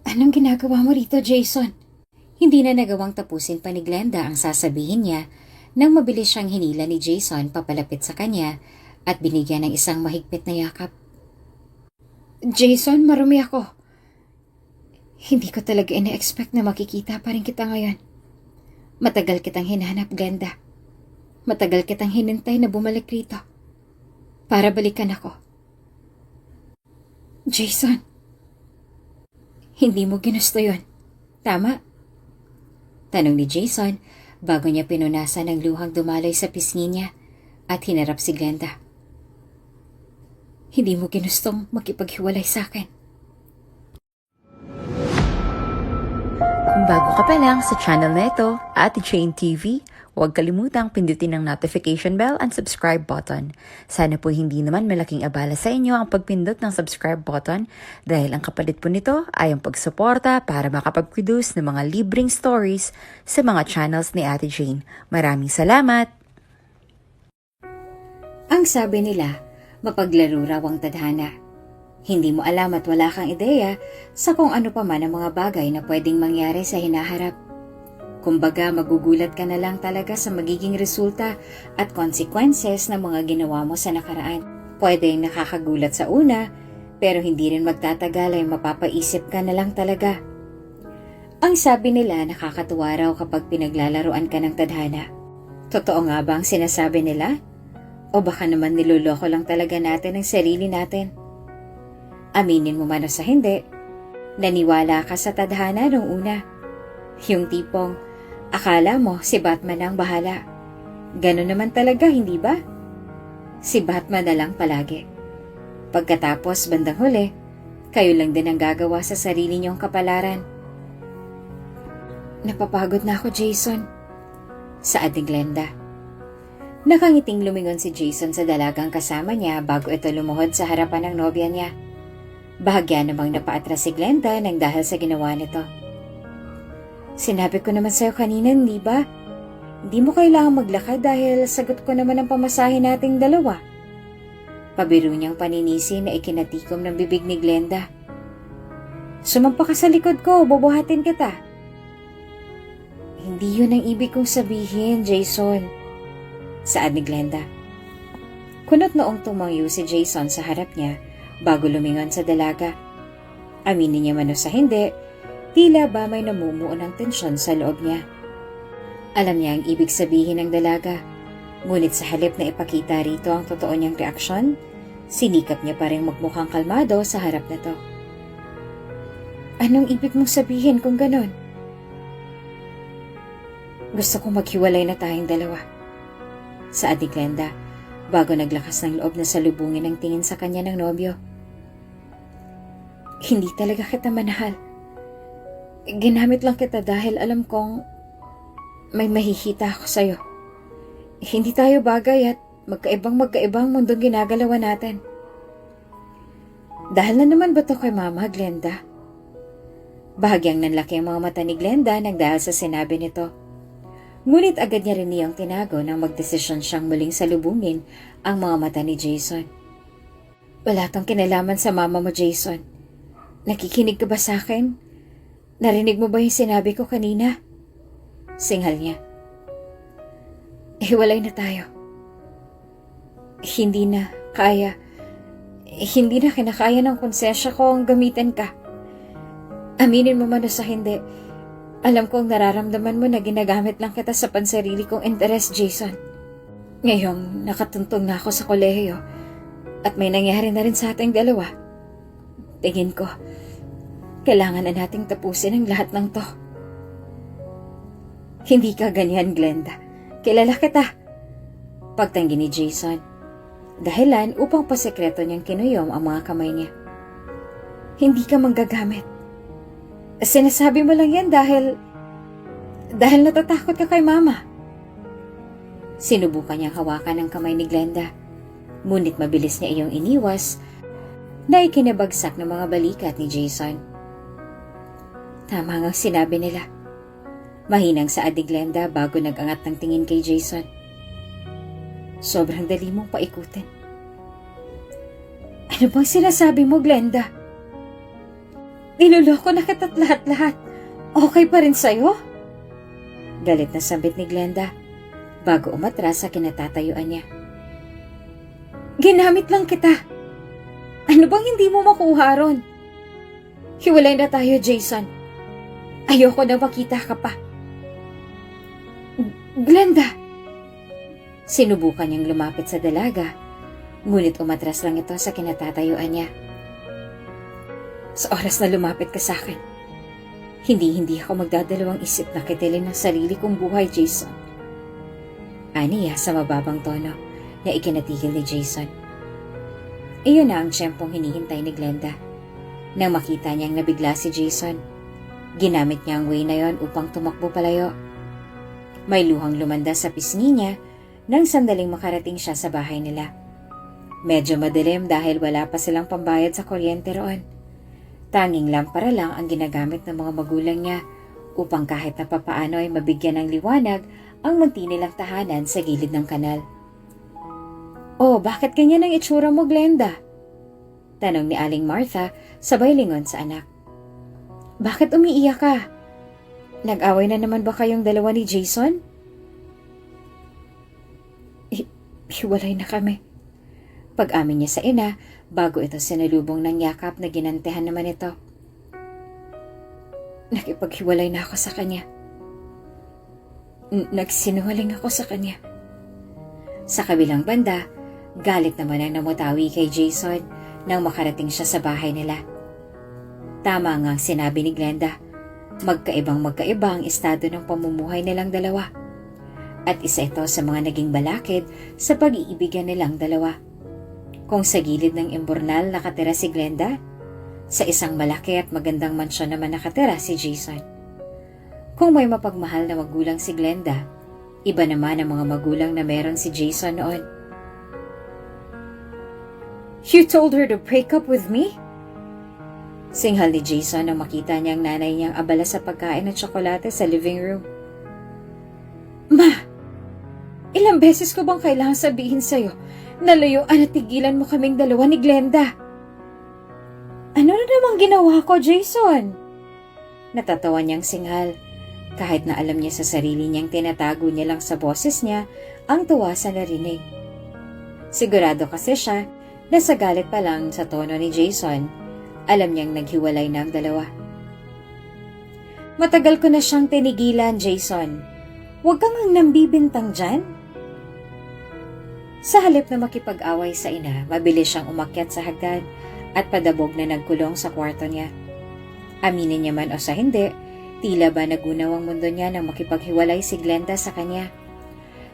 Anong ginagawa mo rito, Jason? Hindi na nagawang tapusin pa ni Glenda ang sasabihin niya nang mabilis siyang hinila ni Jason papalapit sa kanya at binigyan ng isang mahigpit na yakap. Jason, marumi ako. Hindi ko talaga ina-expect na makikita pa rin kita ngayon. Matagal kitang hinanap, Glenda. Matagal kitang hinintay na bumalik rito. Para balikan ako. Jason, hindi mo ginusto yun. Tama? Tanong ni Jason bago niya pinunasan ng luhang dumaloy sa pisngi niya at hinarap si Glenda. Hindi mo ginustong makipaghiwalay sa akin. Kung bago ka pa lang sa channel na ito, Ate Jane TV, huwag kalimutang pindutin ang notification bell and subscribe button. Sana po hindi naman malaking abala sa inyo ang pagpindot ng subscribe button dahil ang kapalit po nito ay ang pagsuporta para makapag-produce ng mga libreng stories sa mga channels ni Ate Jane. Maraming salamat! Ang sabi nila, mapaglaro raw ang tadhana. Hindi mo alam at wala kang ideya sa kung ano pa man ang mga bagay na pwedeng mangyari sa hinaharap. Kumbaga, magugulat ka na lang talaga sa magiging resulta at consequences ng mga ginawa mo sa nakaraan. Pwedeng nakakagulat sa una, pero hindi rin magtatagal ay mapapaisip ka na lang talaga. Ang sabi nila, nakakatuwa raw kapag pinaglalaruan ka ng tadhana. Totoo nga ba ang sinasabi nila? O baka naman niloloko lang talaga natin ang sarili natin? Aminin mo man o sa hindi, naniwala ka sa tadhana nung una. Yung tipong, akala mo si Batman ang bahala. Ganon naman talaga, hindi ba? Si Batman na lang palagi. Pagkatapos bandang huli, kayo lang din ang gagawa sa sarili niyong kapalaran. Napapagod na ako, Jason. Saad ni Glenda. Nakangiting lumingon si Jason sa dalagang kasama niya bago ito lumuhod sa harapan ng nobya niya. Bahagya namang napaatras si Glenda nang dahil sa ginawa nito. Sinabi ko naman sa'yo kanina, hindi ba? Hindi mo kailangang maglakad dahil sagot ko naman ang pamasahe nating dalawa. Pabiro niyang paninisi na ikinatikom ng bibig ni Glenda. Sumampa ka sa likod ko, bubuhatin kita. Hindi yun ang ibig kong sabihin, Jason. Saad ni Glenda. Kunot noong tumayo si Jason sa harap niya bago lumingon sa dalaga. Aminin niya man o sa hindi, tila ba may namumuo ng tensyon sa loob niya. Alam niya ang ibig sabihin ng dalaga, ngunit sa halip na ipakita rito ang totoo niyang reaksyon, sinikap niya pa rin magmukhang kalmado sa harap na to. Anong ibig mong sabihin kung ganon? Gusto kong maghiwalay na tayong dalawa. Saad ni Glenda, bago naglakas ng loob na salubungin ang tingin sa kanya ng nobyo. Hindi talaga kita manahal. Ginamit lang kita dahil alam kong may mahihita ako sa'yo. Hindi tayo bagay at magkaibang mundong ginagalawan natin. Dahil na naman ba to kay Mama, Glenda? Bahagyang nanlaki ang mga mata ni Glenda nang dahil sa sinabi nito. Ngunit agad niya rin niyang tinago nang magdesisyon siyang muling salubungin ang mga mata ni Jason. Wala tong kinalaman sa mama mo, Jason. Nakikinig ka ba sa akin? Narinig mo ba yung sinabi ko kanina? Singhal niya. Hiwalay na tayo. Hindi na kinakaya ng konsensya ko ang gamitin ka. Aminin mo man o sa hindi, alam kong nararamdaman mo na ginagamit lang kita sa pansarili kong interes, Jason. Ngayong nakatuntong na ako sa kolehiyo at may nangyari na rin sa ating dalawa. Tingin ko, kailangan na nating tapusin ang lahat ng to. Hindi ka ganyan, Glenda. Kilala kita. Pagtanggi ni Jason. Dahilan upang pasekreto niyang kinuyom ang mga kamay niya. Hindi ka manggagamit. Sinasabi mo lang yan dahil natatakot ka kay Mama. Sinubukan niyang hawakan ang kamay ni Glenda. Ngunit mabilis niya iyong iniwas na ikinabagsak ng mga balikat ni Jason. Tama nga sinabi nila. Mahinang saad ni Glenda bago nag-angat ng tingin kay Jason. Sobrang dali mong paikutin. Ano bang sinasabi mo, Glenda? Niloloko na kita't lahat-lahat. Okay pa rin sa'yo? Galit na sambit ni Glenda bago umatras sa kinatatayuan niya. Ginamit lang kita. Ano bang hindi mo makuha ron? Hiwalay na tayo, Jason. Ayoko na makita ka pa. Glenda! Sinubukan niyang lumapit sa dalaga, ngunit umatras lang ito sa kinatatayuan niya. Sa oras na lumapit ka sa akin, hindi ako magdadalawang isip na kitilin ng sarili kong buhay, Jason. Aniya sa mababang tono na ikinatigil ni Jason. Iyon na ang tiyempong hinihintay ni Glenda. Nang makita niyang nabigla si Jason, ginamit niya ang way na yon upang tumakbo palayo. May luhang lumanda sa pisngi niya nang sandaling makarating siya sa bahay nila. Medyo madilim dahil wala pa silang pambayad sa kuryente roon. Tanging lampara lang ang ginagamit ng mga magulang niya upang kahit na papaano ay mabigyan ng liwanag ang munti nilang tahanan sa gilid ng kanal. Oh, bakit ganyan ang itsura mo, Glenda? Tanong ni Aling Martha sabay lingon sa anak. Bakit umiiyak ka? Nag-away na naman ba kayong dalawa ni Jason? Hiwalay na kami. Pag-amin niya sa ina bago ito sinalubong ng yakap na ginantihan naman ito. Nakipaghiwalay na ako sa kanya. Nagsinungaling ako sa kanya. Sa kabilang banda, galit naman ang namutawi kay Jason nang makarating siya sa bahay nila. Tama nga ang sinabi ni Glenda, magkaiba ang estado ng pamumuhay nilang dalawa. At isa ito sa mga naging balakid sa pag-iibigan nilang dalawa. Kung sa gilid ng imburnal nakatira si Glenda, sa isang malaki at magandang mansyon naman nakatira si Jason. Kung may mapagmahal na magulang si Glenda, iba naman ang mga magulang na meron si Jason noon. You told her to break up with me? Singhal ni Jason nang makita niyang nanay niyang abala sa pagkain ng tsokolate sa living room. Ma, ilang beses ko bang kailangan sabihin sa'yo na layuan at tigilan mo kaming dalawa ni Glenda? Ano na namang ginawa ko, Jason? Natatawa niyang singhal, kahit na alam niya sa sarili niyang tinatago niya lang sa boses niya ang tuwa sa narinig. Sigurado kasi siya na sa galit pa lang sa tono ni Jason, alam niyang naghiwalay na ang dalawa. Matagal ko na siyang tinigilan, Jason. Huwag kang ang nambibintang dyan. Sa halip na makipag-away sa ina, mabilis siyang umakyat sa hagdan at padabog na nagkulong sa kwarto niya. Aminin niya man o sa hindi, tila ba nagunaw ang mundo niya nang makipaghiwalay si Glenda sa kanya.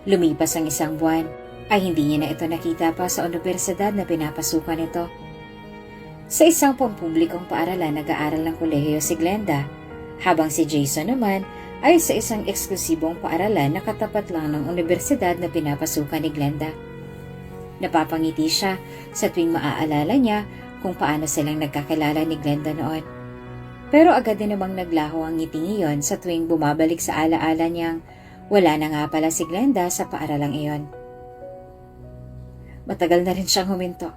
Lumipas ang isang buwan, ay hindi niya na ito nakita pa sa universidad na pinapasukan nito. Sa isang pampublikong paaralan nag-aaral ng kolehiyo si Glenda, habang si Jason naman ay sa isang eksklusibong paaralan na katapat lang ng universidad na pinapasukan ni Glenda. Napapangiti siya sa tuwing maaalala niya kung paano silang nagkakilala ni Glenda noon. Pero agad din namang naglaho ang ngiting iyon sa tuwing bumabalik sa alaala niyang wala na nga pala si Glenda sa paaralang iyon. Matagal na rin siyang huminto.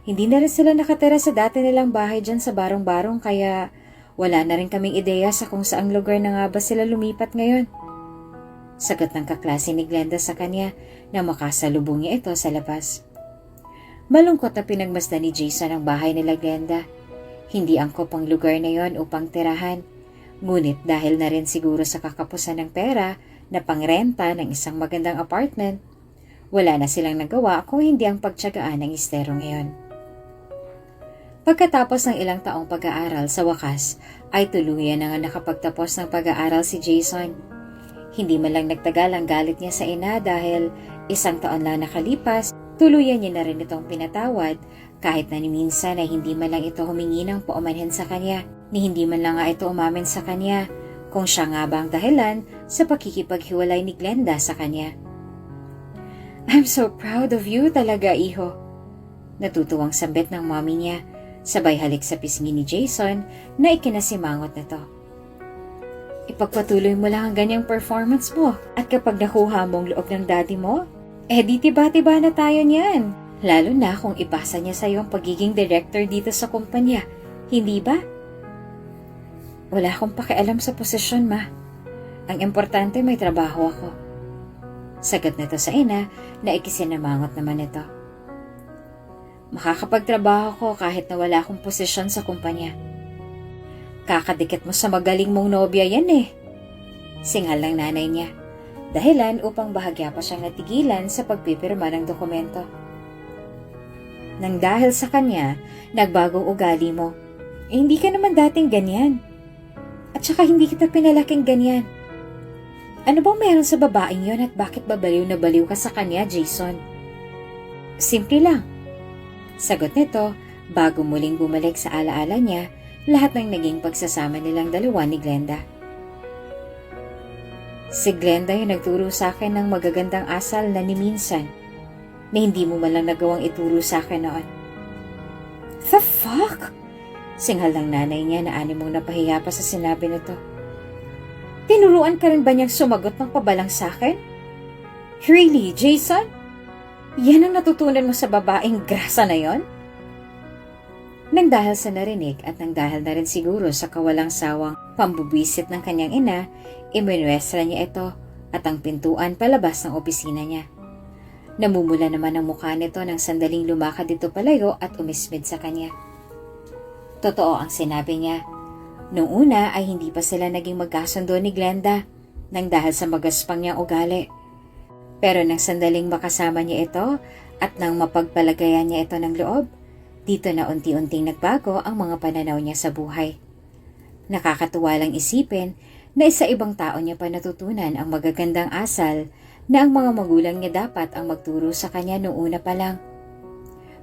Hindi na rin sila nakatira sa dati nilang bahay dyan sa barong-barong kaya wala na rin kaming ideya sa kung saang lugar na nga ba sila lumipat ngayon. Sagot ng kaklase ni Glenda sa kanya na makasalubong niya ito sa labas. Malungkot na pinagmasdan ni Jason ang bahay nila Glenda. Hindi angkop ang lugar na yon upang tirahan. Ngunit dahil na rin siguro sa kakapusan ng pera na pangrenta ng isang magandang apartment, wala na silang nagawa kung hindi ang pagtiyagaan ng esterong iyon. Pagkatapos ng ilang taong pag-aaral sa wakas, ay tuluyan na nga nakapagtapos ng pag-aaral si Jason. Hindi man lang nagtagal ang galit niya sa ina dahil isang taon lang nakalipas, tuluyan niya na rin itong pinatawad kahit na ni minsan ay hindi man lang ito humingi ng paumanhin sa kanya, ni hindi man lang nga ito umamin sa kanya kung siya nga ba ang dahilan sa pakikipaghiwalay ni Glenda sa kanya. I'm so proud of you talaga, iho. Natutuwang sambit ng mommy niya, sabay halik sa pisngi ni Jason na ikinasimangot nito. Ipagpatuloy mo lang ang ganyang performance mo at kapag nakuha mo ang loob ng daddy mo, di tiba-tiba na tayo niyan. Lalo na kung ipasa niya sa iyo ang pagiging director dito sa kumpanya, hindi ba? Wala akong pakialam sa posisyon, ma. Ang importante may trabaho ako. Sagot nito sa ina na ikisinamangot naman ito. Makakapagtrabaho ko kahit na wala akong posisyon sa kumpanya. Kakadikit mo sa magaling mong nobya yan eh. Singhal ng nanay niya. Dahilan upang bahagya pa siyang natigilan sa pagpipirma ng dokumento. Nang dahil sa kanya, nagbagong ugali mo. Hindi ka naman dating ganyan. At saka hindi kita pinalaking ganyan. Ano bang meron sa babaeng yon at bakit babaliw na baliw ka sa kanya, Jason? Simple lang. Sagot nito bago muling bumalik sa alaala niya lahat ng naging pagsasama nilang dalawa ni Glenda. Si Glenda yung nagturo sa akin ng magagandang asal na ni minsan na hindi mo man lang nagawang ituro sa akin noon. The fuck? Singhal ng nanay niya na animong napahiya pa sa sinabi nito. Tinuruan ka rin ba niyang sumagot ng pabalang sa akin? Really, Jason? Yan ang natutunan mo sa babaeng grasa na yon? Nang dahil sa narinig at nang dahil na rin siguro sa kawalang sawang pambubwisit ng kanyang ina, iminwestra niya ito at ang pintuan palabas ng opisina niya. Namumula naman ang mukha nito nang sandaling lumakad dito palayo at umismid sa kanya. Totoo ang sinabi niya. Noong una ay hindi pa sila naging magkasundo ni Glenda nang dahil sa magaspang niyang ugali. Pero nang sandaling makasama niya ito at nang mapagpalagayan niya ito ng loob, dito na unti-unting nagbago ang mga pananaw niya sa buhay. Nakakatuwa lang isipin na isa ibang tao niya pa natutunan ang magagandang asal na ang mga magulang niya dapat ang magturo sa kanya noong una pa lang.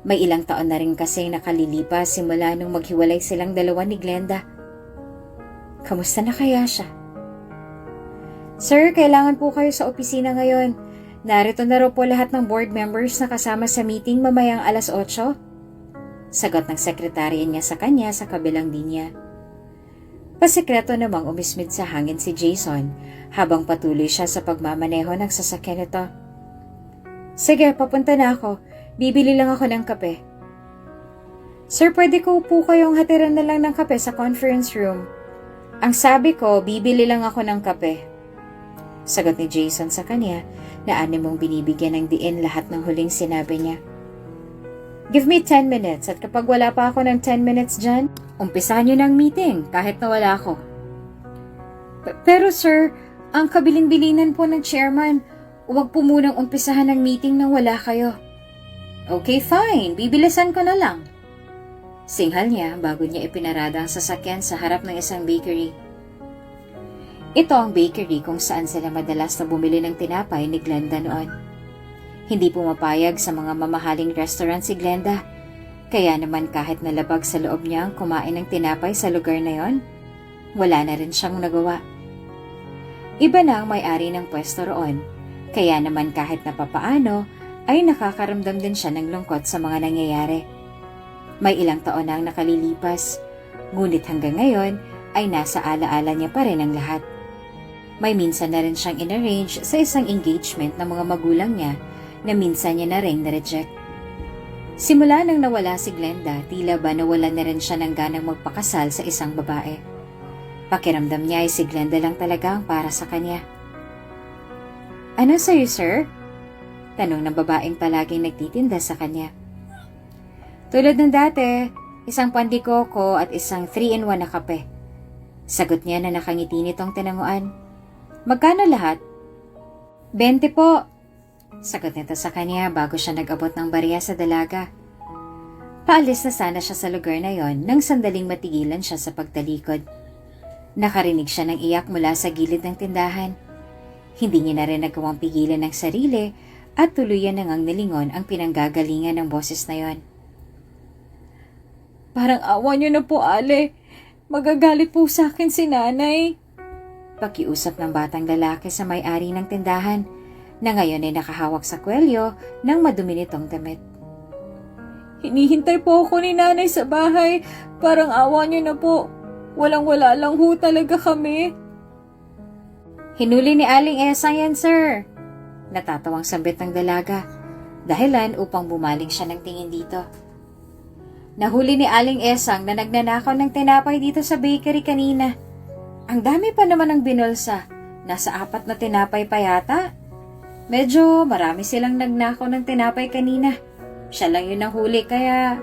May ilang taon na rin kasi nakalilipas simula nung maghiwalay silang dalawa ni Glenda. Kamusta na kaya siya? Sir, kailangan po kayo sa opisina ngayon. Narito na raw po lahat ng board members na kasama sa meeting mamayang 8:00. Sagot ng sekretarya niya sa kanya sa kabilang linya. Pasikreto namang umismid sa hangin si Jason habang patuloy siya sa pagmamaneho ng sasakyan nito. Sige, papunta na ako. Bibili lang ako ng kape. Sir, pwede ko po kayong hatiran na lang ng kape sa conference room. Ang sabi ko, bibili lang ako ng kape. Sagot ni Jason sa kanya na animong binibigyan ng diin lahat ng huling sinabi niya. Give me 10 minutes at kapag wala pa ako ng 10 minutes dyan, umpisahan niyo ng meeting kahit na wala ako. Pero sir, ang kabilin-bilinan po ng chairman, huwag po munang umpisahan ng meeting nang wala kayo. Okay, fine. Bibilisan ko na lang. Singhal niya bago niya ipinarada ang sasakyan sa harap ng isang bakery. Ito ang bakery kung saan sila madalas na bumili ng tinapay ni Glenda noon. Hindi pumapayag sa mga mamahaling restaurant si Glenda, kaya naman kahit nalabag sa loob niya ang kumain ng tinapay sa lugar na yon, wala na rin siyang nagawa. Iba na ang may-ari ng pwesto roon, kaya naman kahit napapaano, ay nakakaramdam din siya ng lungkot sa mga nangyayari. May ilang taon na ang nakalilipas, ngunit hanggang ngayon ay nasa alaala niya pa rin ang lahat. May minsan na rin siyang inarrange sa isang engagement ng mga magulang niya na minsan niya na rin na-reject. Simula nang nawala si Glenda, tila ba nawalan na rin siya ng ganang magpakasal sa isang babae. Pakiramdam niya ay si Glenda lang talaga ang para sa kanya. Ano sa'yo, sir? Tanong ng babaeng palaging nagtitinda sa kanya. Tulad ng dati, isang pandikoko at isang 3-in-1 na kape. Sagot niya na nakangiti nitong tinanguan. Magkano lahat? 20 po. Sagot nito sa kanya bago siya nag-abot ng barya sa dalaga. Paalis na sana siya sa lugar na yon nang sandaling matigilan siya sa pagtalikod. Nakarinig siya ng iyak mula sa gilid ng tindahan. Hindi niya na rin nagawang pigilan ng sarili at tuluyan na ngang nilingon ang pinanggagalingan ng boses na yon. Parang awa niyo na po, Ale. Magagalit po sa akin si nanay. Pakiusap ng batang lalaki sa may-ari ng tindahan na ngayon ay nakahawak sa kwelyo ng madumi nitong damit. Hinihintay po ako ni nanay sa bahay. Parang awa niyo na po. Walang-wala lang ho talaga kami. Hinuli ni Aling Esang yan, sir. Natatawang sambit ng dalaga, dahilan upang bumaling siya ng tingin dito. Nahuli ni Aling Esang na nagnanakaw ng tinapay dito sa bakery kanina. Ang dami pa naman ng binulsa. Nasa 4 na tinapay pa yata. Medyo marami silang nagnakaw ng tinapay kanina. Siya lang yun nahuli kaya...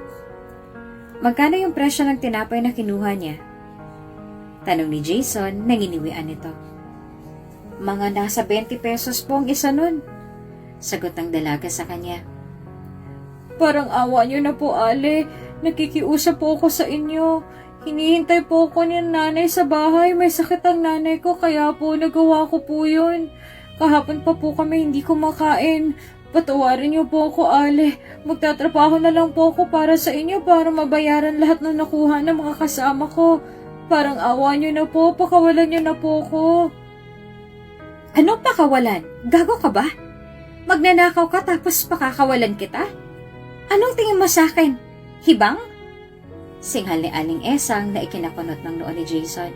Magkano yung presyo ng tinapay na kinuha niya? Tanong ni Jason, nanginiwian nito. Mga nasa 20 pesos po ang isa nun. Sagot ng dalaga sa kanya. Parang awa niyo na po, Ale. Nakikiusap po ako sa inyo. Hinihintay po ako ni nanay sa bahay. May sakit ang nanay ko kaya po nagawa ko po yun. Kahapon pa po kami hindi kumakain. Patawarin niyo po ako, Ale. Magtatrabaho na lang po ako para sa inyo para mabayaran lahat ng nakuha ng mga kasama ko. Parang awa niyo na po. Pakawalan niyo na po ako. Anong pakawalan? Gago ka ba? Magnanakaw ka tapos pakakawalan kita? Anong tingin mo sa akin? Hibang? Singhal ni Aling Esang na ikinakunot ng noo ni Jason.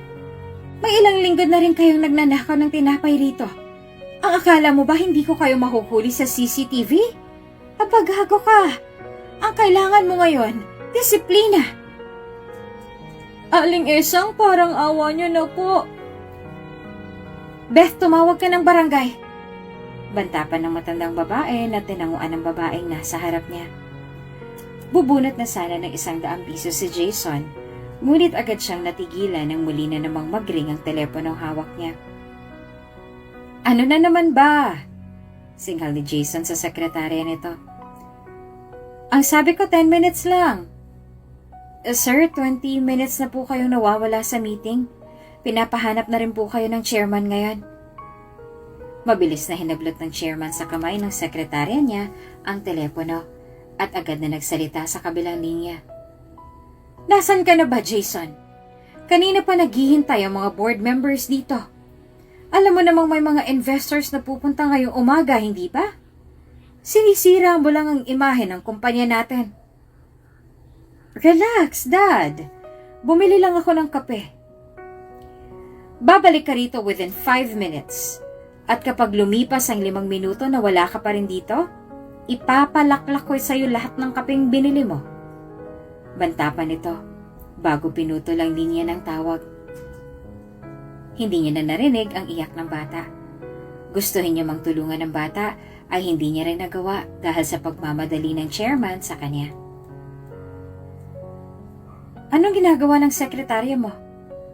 May ilang linggo na rin kayong nagnanakaw ng tinapay rito. Ang akala mo ba hindi ko kayo mahuhuli sa CCTV? Apagago ka. Ang kailangan mo ngayon, disiplina. Aling Esang, parang awa niyo na po. Beth, tumawag ka ng barangay. Banta pa ng matandang babae na tinanguan ng babaeng nasa harap niya. Bubunot na sana ng 100 piso si Jason, ngunit agad siyang natigilan nang muli na namang magring ang teleponong hawak niya. Ano na naman ba? Singhal ni Jason sa sekretarya nito. Ang sabi ko 10 minutes lang. Sir, 20 minutes na po kayong nawawala sa meeting. Pinapahanap na rin po kayo ng chairman ngayon. Mabilis na hinablot ng chairman sa kamay ng sekretarya niya ang telepono at agad na nagsalita sa kabilang linya. Nasaan ka na ba, Jason? Kanina pa naghihintay ang mga board members dito. Alam mo namang may mga investors na pupunta ngayong umaga, hindi ba? Sinisira mo lang ang imahe ng kumpanya natin. Relax, Dad. Bumili lang ako ng kape. Babalik ka rito within 5 minutes. At kapag lumipas ang 5 minuto na wala ka pa rin dito, ipapalaklak ko sa iyo lahat ng kapeng binili mo. Banta pa nito, bago pinutol ang linya ng tawag. Hindi niya na narinig ang iyak ng bata. Gustuhin niya mang tulungan ng bata ay hindi niya rin nagawa dahil sa pagmamadali ng chairman sa kanya. Anong ginagawa ng sekretarya mo?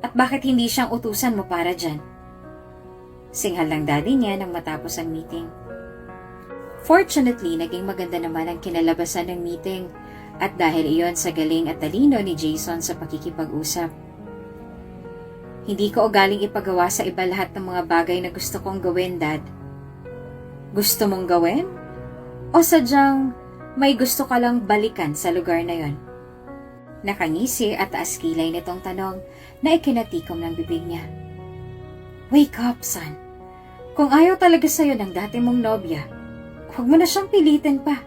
At bakit hindi siyang utusan mo para dyan? Singhal ng daddy niya nang matapos ang meeting. Fortunately, naging maganda naman ang kinalabasan ng meeting at dahil iyon sa galing at talino ni Jason sa pakikipag-usap. Hindi ko ugaling ipagawa sa iba lahat ng mga bagay na gusto kong gawin, Dad. Gusto mong gawin? O sadyang may gusto ka lang balikan sa lugar na yon? Nakangisi at taas kilay nitong tanong na ikinatikom ng bibig niya. Wake up, son. Kung ayaw talaga sa'yo ng dati mong nobya, huwag mo na siyang pilitin pa.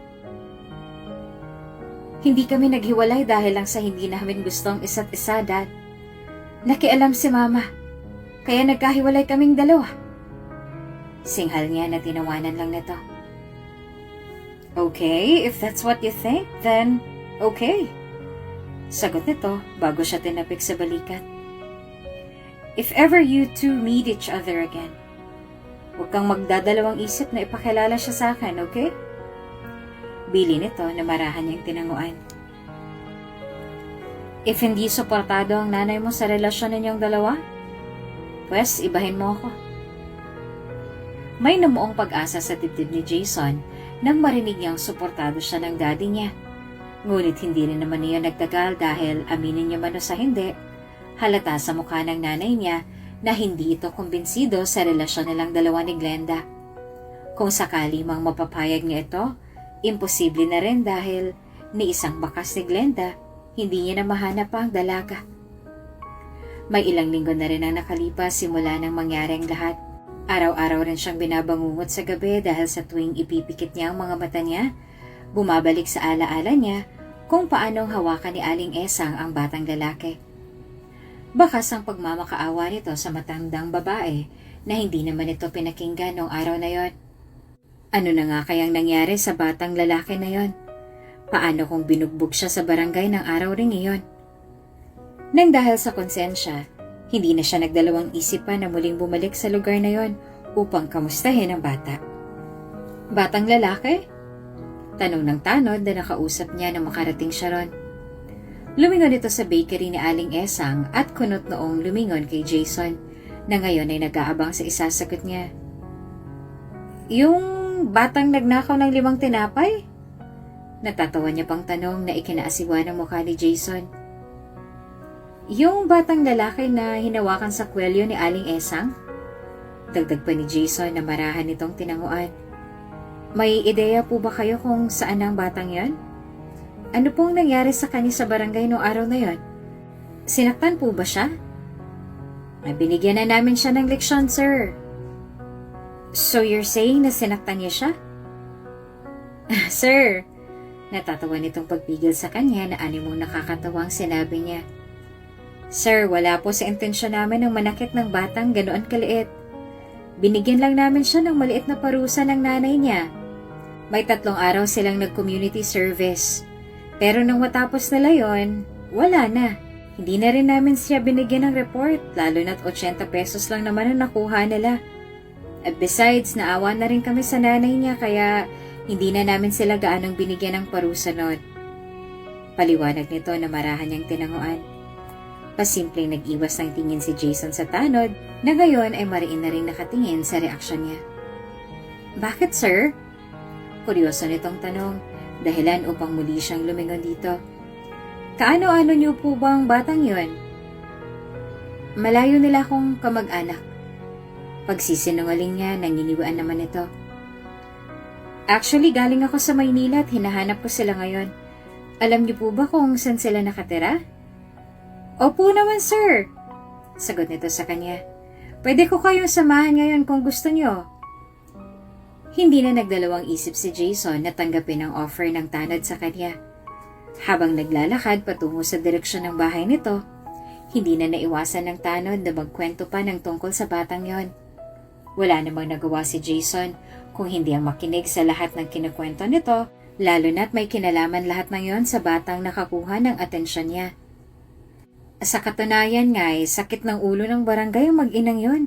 Hindi kami naghiwalay dahil lang sa hindi namin gustong isa't isa, Dad. Nakialam si Mama, kaya nagkahiwalay kaming dalawa. Singhal niya na tinawanan lang nito. Okay, if that's what you think, then okay. Sagot nito bago siya tinapik sa balikat. If ever you two meet each other again, huwag kang magdadalawang isip na ipakilala siya sa akin, okay? Bili nito na marahan niyang tinanguan. If hindi suportado ang nanay mo sa relasyon ninyong dalawa, pwes ibahin mo ako. May namuong pag-asa sa dibdib ni Jason nang marinig niyang suportado siya ng daddy niya. Ngunit hindi rin naman niya nagtagal dahil aminin niya man o sa hindi, halata sa mukha ng nanay niya na hindi ito kumbinsido sa relasyon nilang dalawa ni Glenda. Kung sakali mang mapapayag niya ito, imposible na rin dahil ni isang bakas ni Glenda, hindi niya na mahanap pa ang dalaga. May ilang linggo na rin ang nakalipas simula nang mangyari ang lahat. Araw-araw rin siyang binabangungot sa gabi dahil sa tuwing ipipikit niya ang mga mata niya, bumabalik sa alaala niya kung paanong hawakan ni Aling Esang ang batang lalaki. Bakas ang pagmamakaawa nito sa matandang babae na hindi naman ito pinakinggan noong araw na yon. Ano na nga kayang nangyari sa batang lalaki na yon? Paano kung binugbog siya sa barangay ng araw ring iyon? Nang dahil sa konsensya, Hindi na siya nagdalawang isip pa na muling bumalik sa lugar na yon upang kamustahin ang bata. Batang lalaki? Tanong ng tanod na nakausap niya nang makarating siya ron. Lumingon ito sa bakery ni Aling Esang at kunot noong lumingon kay Jason na ngayon ay nag-aabang sa isasagot niya. Yung batang nagnakaw ng 5 tinapay? Natatawa niya pang tanong na ikinaasiwa ng mukha ni Jason. Yung batang lalaki na hinawakan sa kwelyo ni Aling Esang? Dagdag pa ni Jason na marahan nitong tinanguan. May ideya po ba kayo kung saan ang batang yon? Ano pong nangyari sa kanya sa barangay noong araw na yon? Sinaktan po ba siya? Binigyan na namin siya ng leksyon, sir. So you're saying na sinaktan niya siya? Sir, natatawa nitong pagpigil sa kanya na animong nakakatawang sinabi niya. Sir, wala po sa intensyon namin ng manakit ng batang ganoon kaliit. Binigyan lang namin siya ng maliit na parusa ng nanay niya. May 3 araw silang nag-community service. Pero nang matapos nila yon, wala na. Hindi na rin namin siya binigyan ng report, lalo na't 80 pesos lang naman ang nakuha nila. At besides, naawa na rin kami sa nanay niya kaya hindi na namin sila gaanong binigyan ng parusa noon. Paliwanag nito na marahan niyang tinanguan. Pasimpleng nag-iwas ng tingin si Jason sa tanod na ngayon ay mariin na rin nakatingin sa reaksyon niya. Bakit, sir? Kuryoso nitong tanong, dahilan upang muli siyang lumingon dito. Kaano-ano niyo po ba ang batang yon? Malayo nila akong kamag-anak. Pagsisinungaling niya, nanginiwaan naman ito. Actually, galing ako sa Maynila at hinahanap ko sila ngayon. Alam niyo po ba kung saan sila nakatira? Opo naman, sir. Sagot nito sa kanya. Pwede ko kayong samahan ngayon kung gusto niyo. Hindi na nagdalawang isip si Jason na tanggapin ang offer ng tanod sa kanya. Habang naglalakad patungo sa direksyon ng bahay nito, hindi na naiwasan ng tanod na magkwento pa ng tungkol sa batang yon. Wala namang nagawa si Jason kung hindi ang makinig sa lahat ng kinukwento nito, lalo na't may kinalaman lahat ng yon sa batang nakakuha ng atensyon niya. Sa katunayan nga sakit ng ulo ng barangay ang mag-inang yon.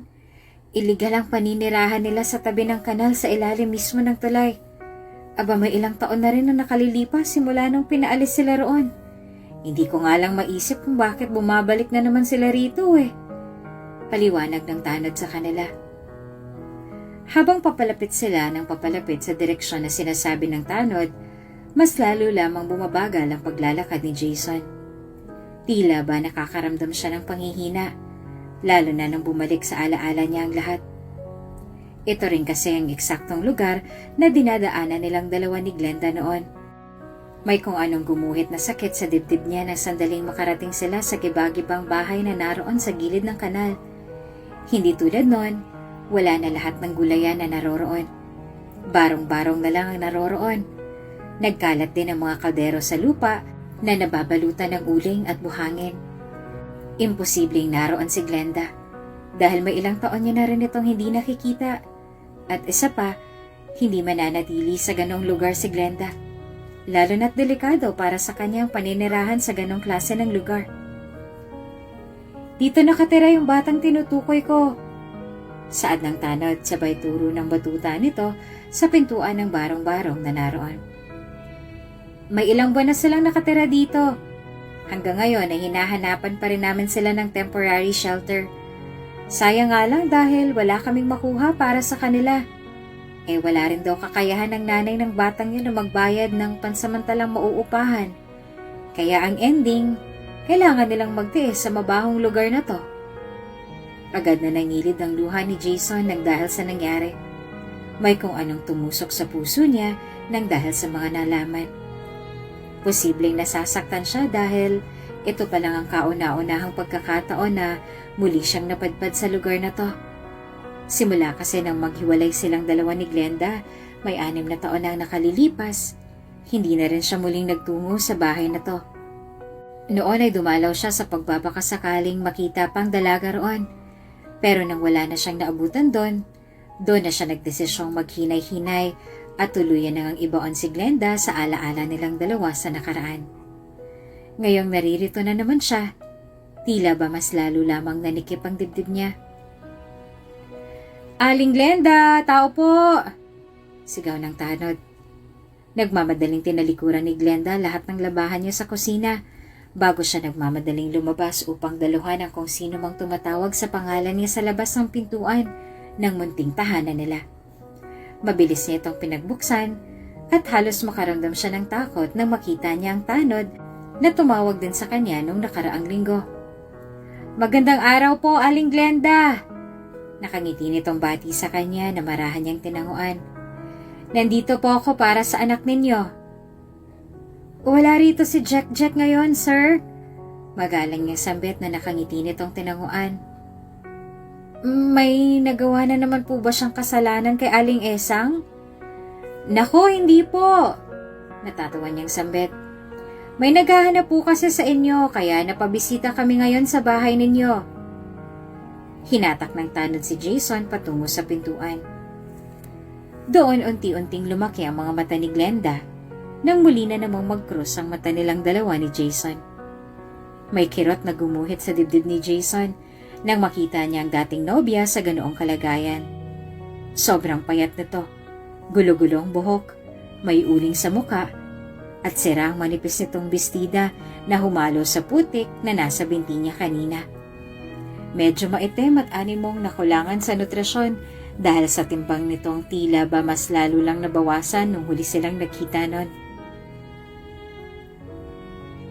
Iligal ang paninirahan nila sa tabi ng kanal sa ilalim mismo ng tulay. Aba, may ilang taon na rin na nakalilipas simula nung pinaalis sila roon. Hindi ko nga lang maisip kung bakit bumabalik na naman sila rito Paliwanag ng tanod sa kanila. Habang papalapit sila ng papalapit sa direksyon na sinasabi ng tanod, mas lalo lamang bumabagal ang paglalakad ni Jason. Tila ba nakakaramdam siya ng panghihina, lalo na nang bumalik sa alaala niya ang lahat. Ito rin kasi ang eksaktong lugar na dinadaanan nilang dalawa ni Glenda noon. May kung anong gumuhit na sakit sa dibdib niya nang sandaling makarating sila sa gibagibang bahay na naroon sa gilid ng kanal. Hindi tulad noon, wala na lahat ng gulayan na naroroon. Barong-barong na lang ang naroroon. Nagkalat din ang mga kaldero sa lupa na nababalutan ng uling at buhangin. Imposibleng naroon si Glenda dahil may ilang taon niya na rin itong hindi nakikita. At isa pa, hindi mananatili sa ganong lugar si Glenda. Lalo na't delikado para sa kanyang paninirahan sa ganong klase ng lugar. Dito nakatira yung batang tinutukoy ko. Saad ng tanod sabay turo ng batuta nito sa pintuan ng barong-barong na naroon. May ilang buwan na silang nakatira dito. Hanggang ngayon ay hinahanapan pa rin namin sila ng temporary shelter. Sayang nga lang dahil wala kaming makuha para sa kanila. Wala rin daw kakayahan ng nanay ng batang yun na magbayad ng pansamantalang mauupahan. Kaya ang ending, kailangan nilang magtiis sa mabahong lugar na to. Agad na nangilid ang luha ni Jason nang dahil sa nangyari. May kung anong tumusok sa puso niya nang dahil sa mga nalaman. Posibleng nasasaktan siya dahil ito pa lang ang kauna-unahang pagkakataon na muli siyang napadpad sa lugar na to. Simula kasi nang maghiwalay silang dalawa ni Glenda, may 6 na taon na nakalilipas, hindi na rin siya muling nagtungo sa bahay na to. Noon ay dumalaw siya sa pagbabakasakaling makita pang dalaga roon. Pero nang wala na siyang naabutan doon na siya nagdesisyong maghinay-hinay at tuluyan nang ibaon si Glenda sa alaala nilang dalawa sa nakaraan. Ngayong naririto na naman siya, Tila ba mas lalo lamang nanikip ang dibdib niya. "Aling Glenda, tao po!" Sigaw ng tanod. Nagmamadaling tinalikuran ni Glenda lahat ng labahan niya sa kusina bago siya nagmamadaling lumabas upang daluhan ang kung sino mang tumatawag sa pangalan niya sa labas ng pintuan ng munting tahanan nila. Mabilis niya itong pinagbuksan at halos makaramdam siya ng takot nang makita niya ang tanod na tumawag din sa kanya noong nakaraang linggo. "Magandang araw po, Aling Glenda!" Nakangiti nitong bati sa kanya na marahan niyang tinanguan. "Nandito po ako para sa anak ninyo." "Wala rito si Jack ngayon, sir." Magalang niyang sambit na nakangiti nitong tinanguan. "May nagawa na naman po ba siyang kasalanan kay Aling Esang?" "Nako, hindi po." Natatawa niyang sambit. "May naghahanap po kasi sa inyo kaya napabisita kami ngayon sa bahay ninyo." Hinatak ng tanod si Jason patungo sa pintuan. Doon unti-unting lumaki ang mga mata ni Glenda nang muli na namang mag-cross ang mata nilang dalawa ni Jason. May kirot na gumuhit sa dibdib ni Jason nang makita niya ang dating nobya sa ganoong kalagayan. Sobrang payat nito, gulo-gulo ang buhok, may uling sa muka, at sira ang manipis nitong bestida na humalo sa putik na nasa binti niya kanina. Medyo maitim at animong nakulangan sa nutrasyon dahil sa timbang nitong tila ba mas lalo lang nabawasan nung huli silang nagkita nun.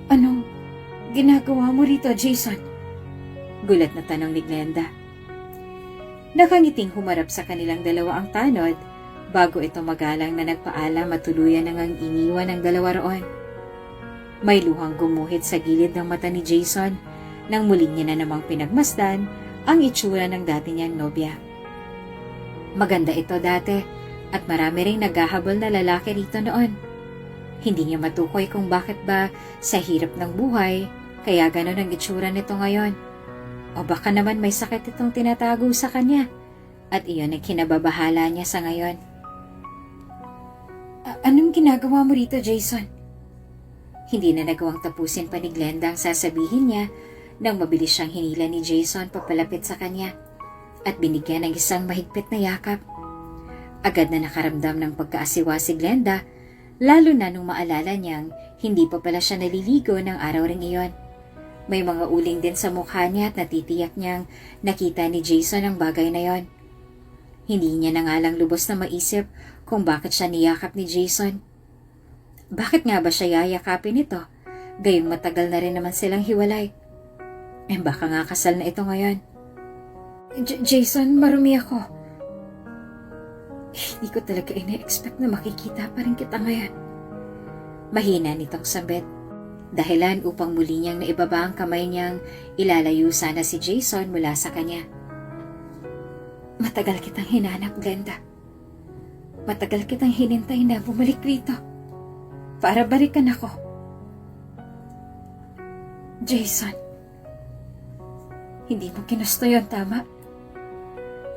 "Anong ginagawa mo rito, Jason?" Gulat na tanong ni Glenda. Nakangiting humarap sa kanilang dalawa ang tanod bago ito magalang na nagpaalam at tuluyan nang iniwan ng dalawa roon. May luhang gumuhit sa gilid ng mata ni Jason nang muli niya na namang pinagmasdan ang itsura ng dati niyang nobya. Maganda ito dati at marami ring naghahabol na lalaki rito noon. Hindi niya matukoy kung bakit ba sa hirap ng buhay kaya ganon ang itsura nito ngayon. O baka naman may sakit itong tinatago sa kanya at iyon ang kinababahala niya sa ngayon. "Anong ginagawa mo rito, Jason?" Hindi na nagawang tapusin pa ni Glenda ang sasabihin niya nang mabilis siyang hinila ni Jason papalapit sa kanya at binigyan ng isang mahigpit na yakap. Agad na nakaramdam ng pagkaasiwa si Glenda, lalo na nung maalala niyang hindi pa pala siya naliligo ng araw ring iyon. May mga uling din sa mukha niya at natitiyak niyang nakita ni Jason ang bagay na yon. Hindi niya na nga lang lubos na maisip kung bakit siya niyakap ni Jason. Bakit nga ba siya yayakapin ito? Gayong matagal na rin naman silang hiwalay. Baka nga kasal na ito ngayon. Jason, marumi ako. Hindi ko talaga ina-expect na makikita pa rin kita ngayon." Mahina nitong sambit. Dahilan upang muli niyang naibaba ang kamay niyang ilalayo sana si Jason mula sa kanya. "Matagal kitang hinanap, Glenda. Matagal kitang hinintay na bumalik rito para balikan ako. Jason, hindi mo ginusto yun, tama?"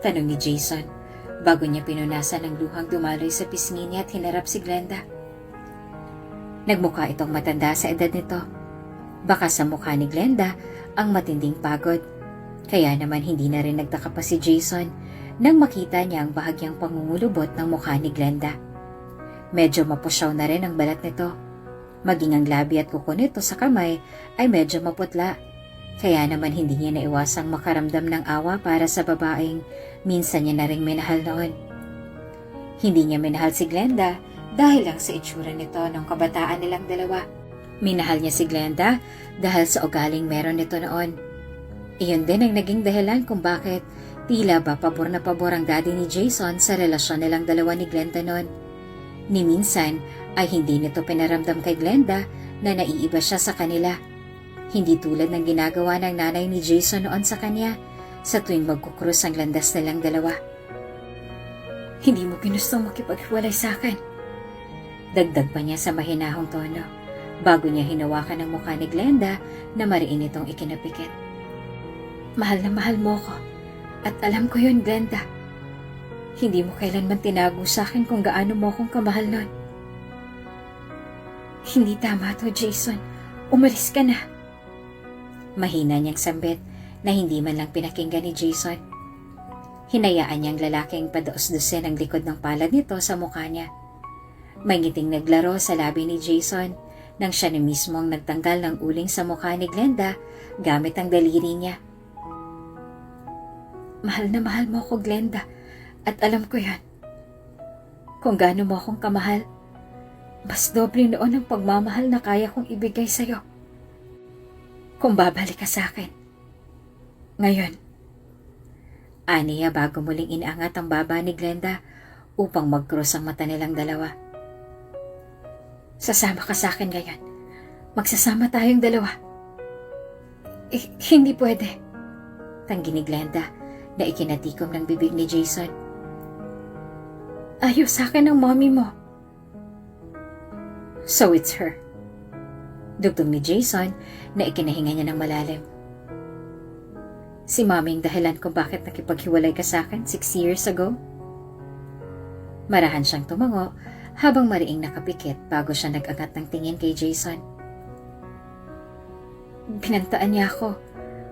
Tanong ni Jason bago niya pinunasan ng luhang dumaloy sa pisngi niya at hinarap si Glenda. Nagmukha itong matanda sa edad nito. Baka sa mukha ni Glenda ang matinding pagod. Kaya naman hindi na rin nagtaka pa si Jason nang makita niya ang bahagyang pangungulubot ng mukha ni Glenda. Medyo mapusyaw na rin ang balat nito. Maging ang labi at kuko nito sa kamay ay medyo maputla. Kaya naman hindi niya naiwasang makaramdam ng awa para sa babaeng minsan niya na ring minahal noon. Hindi niya minahal si Glenda dahil lang sa itsura nito ng kabataan nilang dalawa. Minahal niya si Glenda dahil sa ugaling meron nito noon. Iyon din ang naging dahilan kung bakit tila ba pabor na pabor ang daddy ni Jason sa relasyon nilang dalawa ni Glenda noon. Ni minsan ay hindi nito pinaramdam kay Glenda na naiiba siya sa kanila. Hindi tulad ng ginagawa ng nanay ni Jason noon sa kanya sa tuwing magkukrus ang landas nilang dalawa. "Hindi mo ginustong makipaghiwalay sa akin," dagdag pa niya sa mahinahong tono bago niya hinawakan ang mukha ni Glenda na mariin itong ikinapikit. "Mahal na mahal mo ko at alam ko yun, Glenda. Hindi mo kailanman tinago sa akin kung gaano mo akong kamahal nun. Hindi tama to, Jason. Umalis ka na." Mahina niyang sambit na hindi man lang pinakinggan ni Jason. Hinayaan niyang lalaking padaos-dusin ang likod ng palad nito sa mukha niya. May ngiting naglaro sa labi ni Jason nang siya na mismo ang nagtanggal ng uling sa mukha ni Glenda gamit ang daliri niya. Mahal na mahal mo ako, Glenda, at alam ko yan. Kung gaano mo akong kamahal, mas doble noon ang pagmamahal na kaya kong ibigay sa'yo. Kung babalik ka sa akin. Ngayon. Aniya bago muling inaangat ang baba ni Glenda upang mag-cross ang mata nilang dalawa. Sasama ka sa akin ngayon. Magsasama tayong dalawa. Hindi pwede. Tanggi ni Glenda na ikinatikom ng bibig ni Jason. Ayaw sa akin ng mommy mo. So it's her. Dugtong ni Jason na ikinahinga niya ng malalim. Si mommy ang dahilan kung bakit nakipaghiwalay ka sa akin 6 years ago? Marahan siyang tumango habang mariing nakapikit bago siya nag-angat ng tingin kay Jason. Binantaan niya ako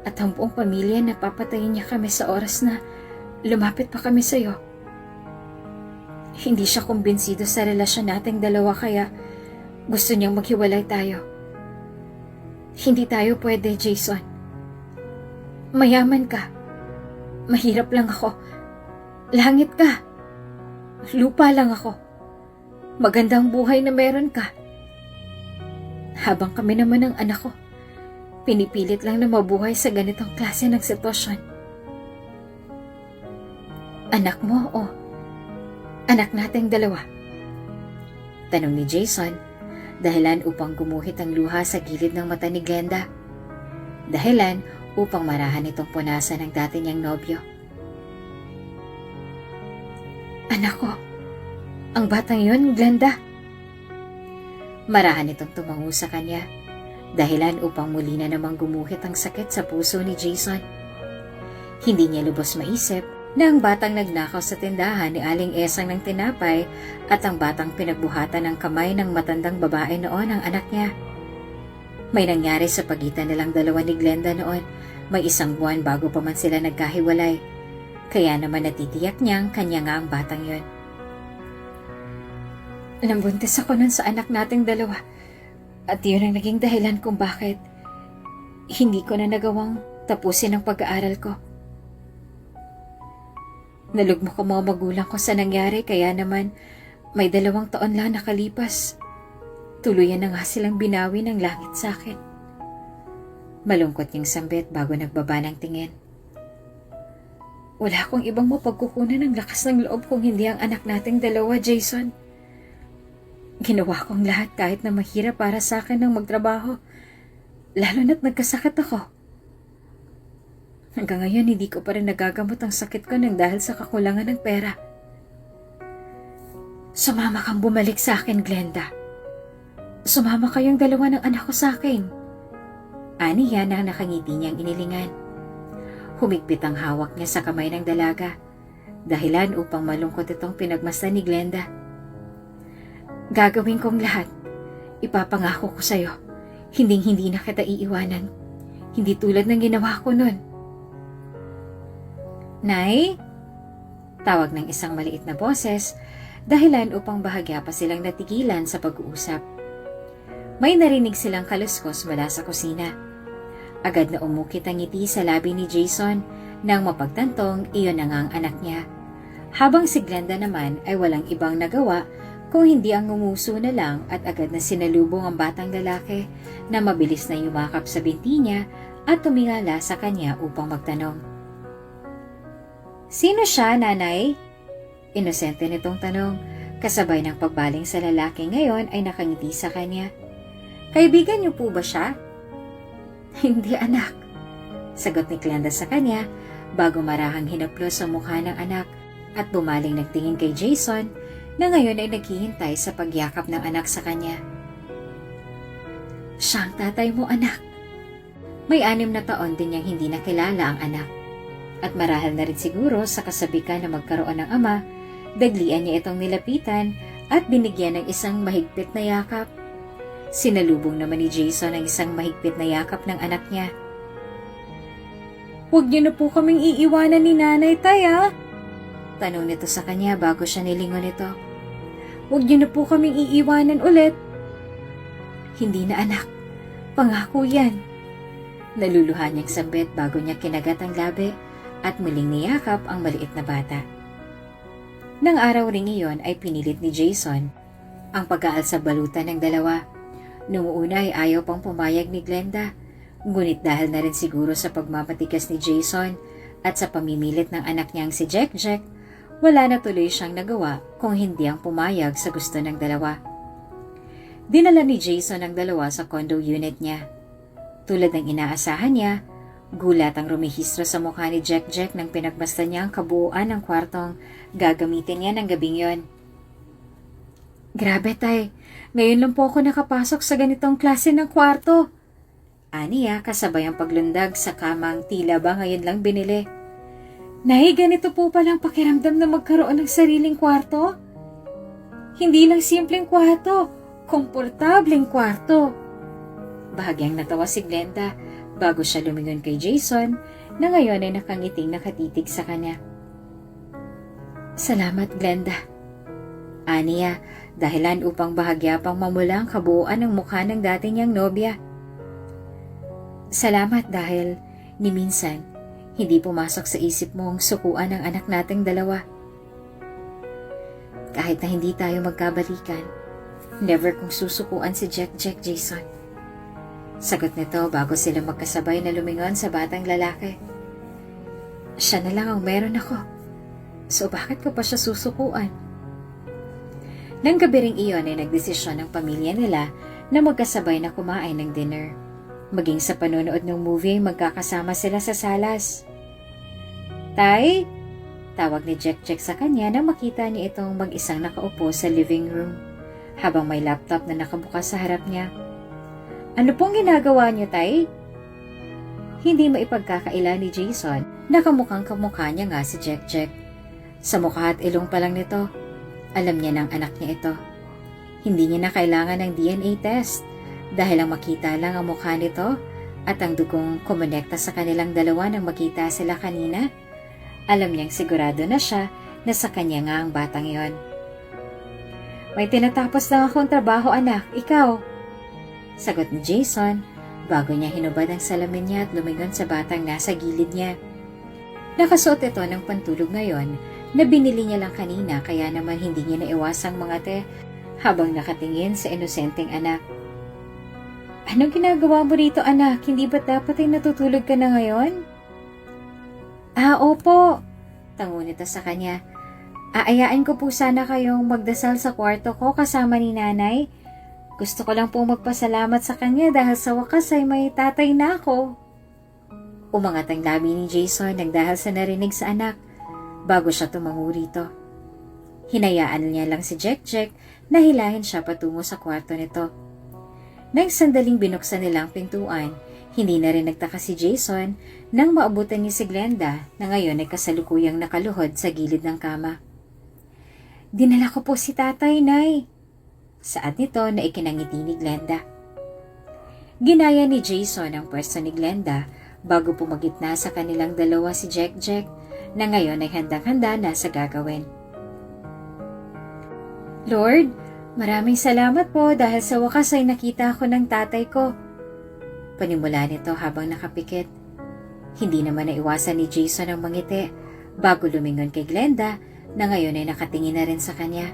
at ang buong pamilya na papatayin niya kami sa oras na lumapit pa kami sa'yo. Hindi siya kumbinsido sa relasyon nating dalawa kaya gusto niyang maghiwalay tayo. Hindi tayo pwede, Jason. Mayaman ka. Mahirap lang ako. Langit ka. Lupa lang ako. Magandang buhay na meron ka. Habang kami naman ng anak ko, pinipilit lang na mabuhay sa ganitong klase ng sitwasyon. Anak mo o anak nating dalawa? Tanong ni Jason, dahilan upang gumuhit ang luha sa gilid ng mata ni Glenda. Dahilan upang marahan itong punasan ng dati niyang nobyo. Anak ko, ang batang yun, Glenda. Marahan itong tumango sa kanya, dahilan upang muli na namang gumuhit ang sakit sa puso ni Jason. Hindi niya lubos maisip na ang batang nagnakaw sa tindahan ni Aling Esang ng tinapay at ang batang pinagbuhatan ng kamay ng matandang babae noon ang anak niya. May nangyari sa pagitan nilang dalawa ni Glenda noon, may 1 buwan bago pa man sila nagkahiwalay. Kaya naman natitiyak niyang kanya nga ang batang yon. Nambuntis ako nun sa anak nating dalawa at yun ang naging dahilan kung bakit hindi ko na nagawang tapusin ang pag-aaral ko. Nalugmok ang mga magulang ko sa nangyari kaya naman may 2 taon lang nakalipas. Tuluyan na nga silang binawi ng langit sa akin. Malungkot niyang sambit bago nagbaba ng tingin. Wala akong ibang mapagkukunan ng lakas ng loob kung hindi ang anak nating dalawa, Jason. Ginawa ko ang lahat kahit na mahirap para sa akin ng magtrabaho, lalo na't nagkasakit ako. Hanggang ngayon, hindi ko pa rin nagagamot ang sakit ko nang dahil sa kakulangan ng pera. Sumama kang bumalik sa akin, Glenda. Sumama kayong dalawa ng anak ko sa akin. Aniya na nakangiti niyang inilingan. Humigpit ang hawak niya sa kamay ng dalaga, dahilan upang malungkot itong pinagmasdan ni Glenda. Gagawin kong lahat. Ipapangako ko sa'yo. Hinding-hindi na kita iiwanan. Hindi tulad ng ginawa ko nun. Nay? Tawag ng isang maliit na boses, dahilan upang bahagya pa silang natigilan sa pag-uusap. May narinig silang kaluskos mula sa kusina. Agad na umukit ang ngiti sa labi ni Jason nang mapagtantong iyon na nga ang anak niya. Habang si Glenda naman ay walang ibang nagawa kung hindi ang ngumuso na lang at agad na sinalubong ang batang lalaki na mabilis na yumakap sa binti niya at tumingala sa kanya upang magtanong. Sino siya, nanay? Inosente nitong tanong, kasabay ng pagbaling sa lalaki ngayon ay nakangiti sa kanya. Kaibigan niyo po ba siya? Hindi, anak. Sagot ni Glenda sa kanya bago marahang hinaplos sa mukha ng anak at bumaling nagtingin kay Jason na ngayon ay naghihintay sa pagyakap ng anak sa kanya. Siya ang tatay mo, anak. May 6 na taon din niyang hindi nakilala ang anak. At marahil na rin siguro sa kasabikan na magkaroon ng ama, daglian niya itong nilapitan at binigyan ng isang mahigpit na yakap. Sinalubong naman ni Jason ang isang mahigpit na yakap ng anak niya. Huwag niyo na po kaming iiwanan ni nanay, tay, ha? Tanong nito sa kanya bago siya nilingon ito. Huwag niyo na po kaming iiwanan ulit. Hindi na, anak. Pangako yan. Naluluhan niyang sambit bago niya kinagat ang labi at muling niyakap ang maliit na bata. Nang araw ring iyon ay pinilit ni Jason ang pag-aal sa balutan ng dalawa. Noong una ay ayaw pang pumayag ni Glenda, ngunit dahil na rin siguro sa pagmamatigas ni Jason at sa pamimilit ng anak niyang si Jack, wala na tuloy siyang nagawa kung hindi ang pumayag sa gusto ng dalawa. Dinala ni Jason ang dalawa sa condo unit niya. Tulad ng inaasahan niya, gulat ang rumihistro sa mukha ni Jack nang pinagmasdan niya ang kabuuan ng kwartong gagamitin niya ng gabing yon. Grabe, tay. Ngayon lang po ako nakapasok sa ganitong klase ng kwarto. Aniya kasabay ang paglundag sa kamang tila ba ngayon lang binili. Nay, ganito po palang pakiramdam na magkaroon ng sariling kwarto? Hindi lang simpleng kwarto, komportableng kwarto. Bahagyang natawa si Glenda bago siya lumingon kay Jason na ngayon ay nakangiting nakatitig sa kanya. Salamat, Glenda. Aniya, dahilan upang bahagya pang mamula ang kabuuan ng mukha ng dati niyang nobya. Salamat dahil ni minsan hindi pumasok sa isip mong sukuan ang anak nating dalawa. Kahit na hindi tayo magkabalikan, never kong susukuan si Jack Jason. Sagot nito bago sila magkasabay na lumingon sa batang lalaki. Siya na lang ang meron ako. So bakit ko pa siya susukuan? Nang gabi ring iyon ay nagdesisyon ng pamilya nila na magkasabay na kumain ng dinner. Maging sa panonood ng movie ay magkakasama sila sa salas. Tay? Tawag ni Jack sa kanya nang makita niya itong mag-isang nakaupo sa living room habang may laptop na nakabukas sa harap niya. Ano pong ginagawa niyo, tay? Hindi maipagkakaila ni Jason. Nakamukhang kamukha niya nga si Jack. Sa mukha at ilong pa lang nito, alam niya ng anak niya ito. Hindi niya na kailangan ng DNA test dahil ang makita lang ang mukha nito at ang dugong kumonekta sa kanilang dalawa nang makita sila kanina. Alam niyang sigurado na siya na sa kanya nga ang batang iyon. May tinatapos lang akong trabaho, anak. Ikaw? Sagot ni Jason bago niya hinubad ang salamin niya at lumingon sa batang nasa gilid niya. Nakasuot ito ng pantulog ngayon na binili niya lang kanina kaya naman hindi niya naiwasang mangate habang nakatingin sa inosenteng anak. Anong ginagawa mo rito, anak? Hindi ba't dapat ay natutulog ka na ngayon? Opo. Tango nito sa kanya. Aayain ko po sana kayong magdasal sa kwarto ko kasama ni nanay. Gusto ko lang po magpasalamat sa kanya dahil sa wakas ay may tatay na ako. Umangat ang labi ni Jason nang dahil sa narinig sa anak bago siya tumango rito. Hinayaan niya lang si Jack na hilahin siya patungo sa kwarto nito. Nang sandaling binuksan nilang pintuan, hindi na rin nagtaka si Jason nang maabutan niya si Glenda na ngayon ay kasalukuyang nakaluhod sa gilid ng kama. Dinala ko po si tatay, Nay. Saad nito na ikinangiti ni Glenda. Ginaya ni Jason ang pwesto ni Glenda bago pumagitna sa kanilang dalawa si Jack na ngayon ay handang-handa na sa gagawin. Lord, maraming salamat po dahil sa wakas ay nakita ako ng tatay ko. Panimula nito habang nakapikit. Hindi naman naiwasan ni Jason ang mangiti bago lumingon kay Glenda na ngayon ay nakatingin na rin sa kanya.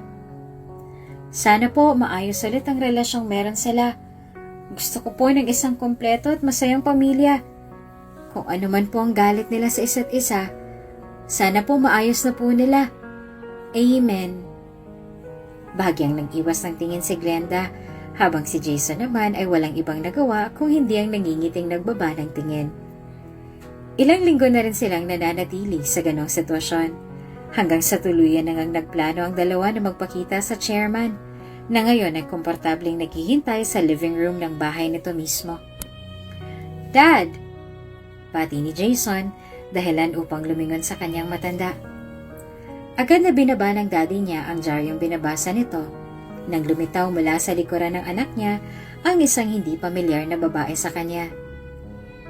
Sana po maayos ulit ang relasyong meron sila. Gusto ko po ng isang kompleto at masayang pamilya. Kung ano man po ang galit nila sa isa't isa, sana po maayos na po nila. Amen. Bahagyang nag-iwas ng tingin si Glenda habang si Jason naman ay walang ibang nagawa kung hindi ang nangingiting nagbaba ng tingin. Ilang linggo na rin silang nananatili sa ganong sitwasyon hanggang sa tuluyan nang nagplano ang dalawa na magpakita sa chairman na ngayon ay komportableng naghihintay sa living room ng bahay nito mismo. Dad! Pati ni Jason dahilan upang lumingon sa kanyang matanda. Agad na binaba ng daddy niya ang diaryong binabasa nito nang lumitaw mula sa likuran ng anak niya ang isang hindi pamilyar na babae sa kanya.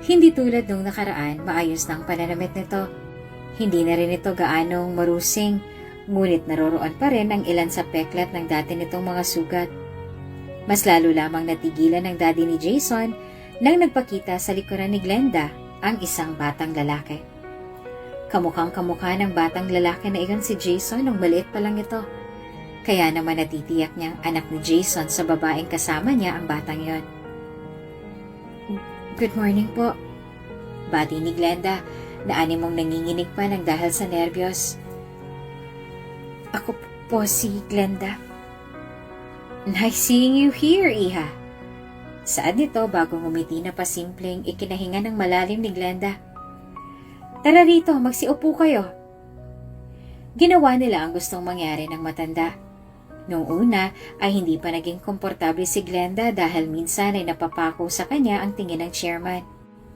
Hindi tulad nung nakaraan, maayos na ang pananamit nito. Hindi na rin ito gaanong marusing, ngunit naroroon pa rin ang ilan sa peklat ng dati nitong mga sugat. Mas lalo lamang natigilan ng daddy ni Jason nang nagpakita sa likuran ni Glenda ang isang batang lalaki. Kamukhang kamukha ng batang lalaki na iyon si Jason nung maliit pa lang ito. Kaya naman natitiyak niyang anak ni Jason sa babaeng kasama niya ang batang yon. Good morning po. Bati ni Glenda na animong nanginginig pa ng dahil sa nerbiyos. Ako po si Glenda. Nice seeing you here, Iha. Saad nito bago ngumiti na pasimpleng ikinahinga ng malalim ni Glenda. Tara rito, magsiupo kayo. Ginawa nila ang gustong mangyari ng matanda. Noong una ay hindi pa naging komportable si Glenda dahil minsan ay napapako sa kanya ang tingin ng chairman.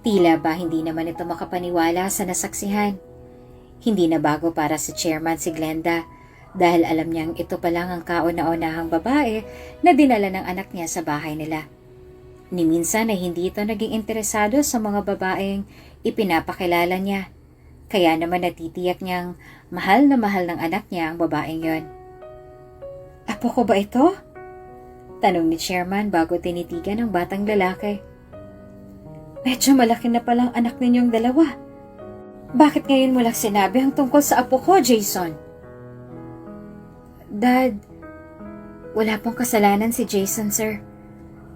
Tila ba hindi naman ito makapaniwala sa nasaksihan. Hindi na bago para sa chairman si Glenda dahil alam niyang ito pa lang ang kauna-unahang babae na dinala ng anak niya sa bahay nila. Ni minsan ay hindi ito naging interesado sa mga babaeng ipinapakilala niya. Kaya naman natitiyak niyang mahal na mahal ng anak niya ang babaeng yon. Apo ko ba ito? Tanong ni chairman bago tinitigan ang batang lalaki. Medyo malaki na palang anak ninyong dalawa. Bakit ngayon mo lang sinabi ang tungkol sa apo ko, Jason? Dad, wala pong kasalanan si Jason, sir.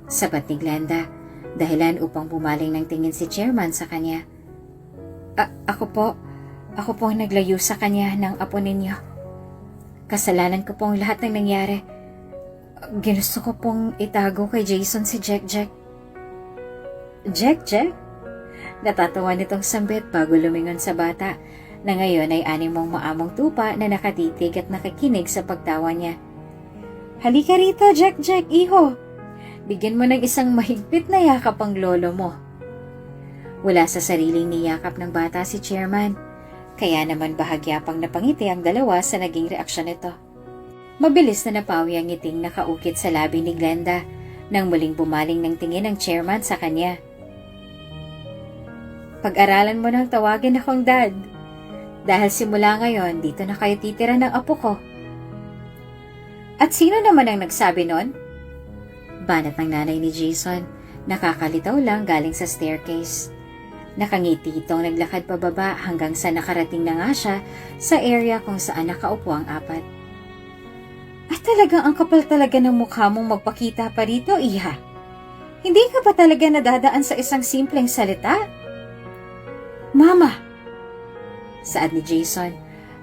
Sabat ni Glenda, dahilan upang bumaling ng tingin si chairman sa kanya. Ako po ang naglayo sa kanya ng apo ninyo. Kasalanan ko pong lahat ng nangyari. Ginusto ko pong itago kay Jason si Jack. Jack? Natatawa nitong sambit bago lumingon sa bata na ngayon ay animong maamong tupa na nakatitig at nakikinig sa pagtawa niya. Halika rito, Jack, iho. Bigyan mo ng isang mahigpit na yakap ang lolo mo. Wala sa sariling niyakap ng bata si chairman, kaya naman bahagya pang napangiti ang dalawa sa naging reaksyon nito. Mabilis na napawi ang ngiting nakaukit sa labi ni Glenda nang muling bumaling ng tingin ng chairman sa kanya. Pag-aralan mo nang tawagin akong dad. Dahil simula ngayon, dito na kayo titira ng apo ko. At sino naman ang nagsabi nun? Banat ng nanay ni Jason, nakakalitaw lang galing sa staircase. Nakangiti itong naglakad pababa hanggang sa nakarating na nga siya sa area kung saan nakaupo ang apat. Ay talagang ang kapal talaga ng mukha mong magpakita pa rito, Iha. Hindi ka pa talaga nadadaan sa isang simpleng salita? Mama! Saad ni Jason,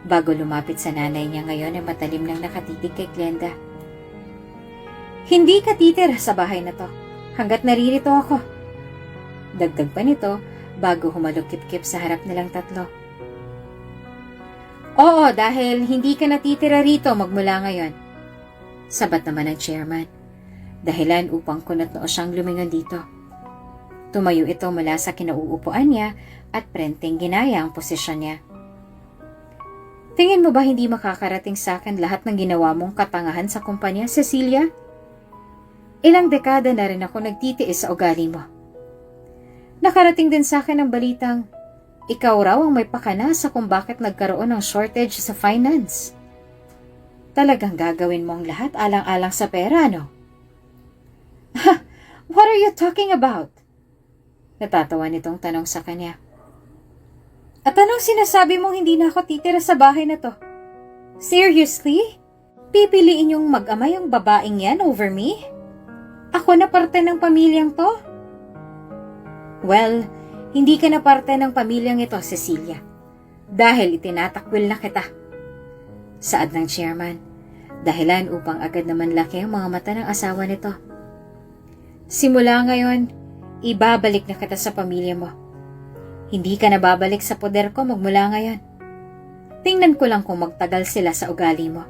bago lumapit sa nanay niya ngayon ay matalim nang nakatitig kay Glenda. Hindi ka titira sa bahay na to, hanggat naririto ako. Dagdag pa nito, bago humalukip-kip sa harap nilang tatlo. Oo, dahil hindi ka natitira rito magmula ngayon. Sabat naman ng chairman, dahilan upang kunot noo siyang lumingon dito. Tumayo ito mula sa kinauupuan niya at prenteng ginaya ang posisyon niya. Tingin mo ba hindi makakarating sa akin lahat ng ginawa mong katangahan sa kumpanya, Cecilia? Ilang dekada na rin ako nagtitiis sa ugali mo. Nakarating din sa akin ang balitang, ikaw raw ang may pakana sa kung bakit nagkaroon ng shortage sa finance. Talagang gagawin mo ang lahat alang-alang sa pera, no? What are you talking about? Natatawa nitong tanong sa kanya. At anong sinasabi mong hindi na ako titira sa bahay na to? Seriously? Pipiliin yung mag-ama yung babaeng yan over me? Ako na parte ng pamilyang to? Well, hindi ka na parte ng pamilyang ito, Cecilia. Dahil itinatakwil na kita. Saad ng chairman, dahilan upang agad naman laki ang mga mata ng asawa nito. Simula ngayon, ibabalik na kita sa pamilya mo. Hindi ka na babalik sa poder ko magmula ngayon. Tingnan ko lang kung magtagal sila sa ugali mo.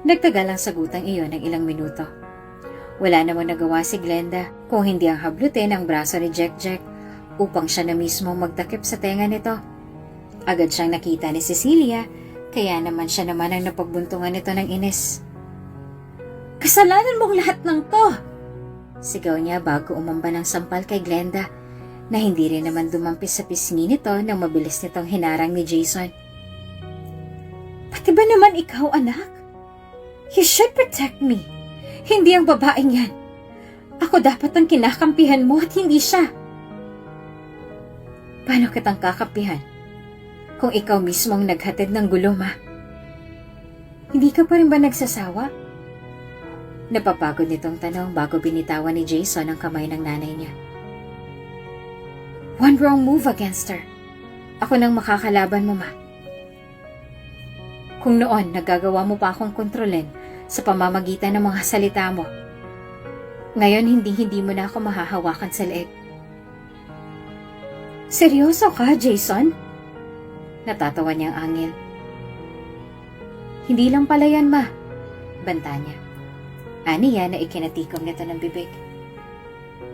Nagtagal ang sagutang iyon ng ilang minuto. Wala namang nagawa si Glenda kung hindi ang hablutin ang braso ni Jack upang siya na mismo magtakip sa tenga nito. Agad siyang nakita ni Cecilia, kaya naman siya naman ang napagbuntungan nito ng inis. Kasalanan mong lahat ng to! Sigaw niya bago umamba ng sampal kay Glenda na hindi rin naman dumampi sa pisngi nito nang mabilis nitong hinarang ni Jason. Pati ba naman ikaw, anak? You should protect me. Hindi ang babaeng yan. Ako dapat ang kinakampihan mo at hindi siya. Paano kitang kakampihan kung ikaw mismo ang naghatid ng gulo, ma? Hindi ka pa rin ba nagsasawa? Napapagod nitong tanong bago binitawan ni Jason ang kamay ng nanay niya. One wrong move against her. Ako nang makakalaban mo, ma. Kung noon nagagawa mo pa akong kontrolin sa pamamagitan ng mga salita mo, ngayon hindi mo na ako mahahawakan sa leeg. Seryoso ka, Jason? Natatawa niyang angil. Hindi lang pala yan, ma. Banta niya. Aniya na ikinatikom nito ng bibig.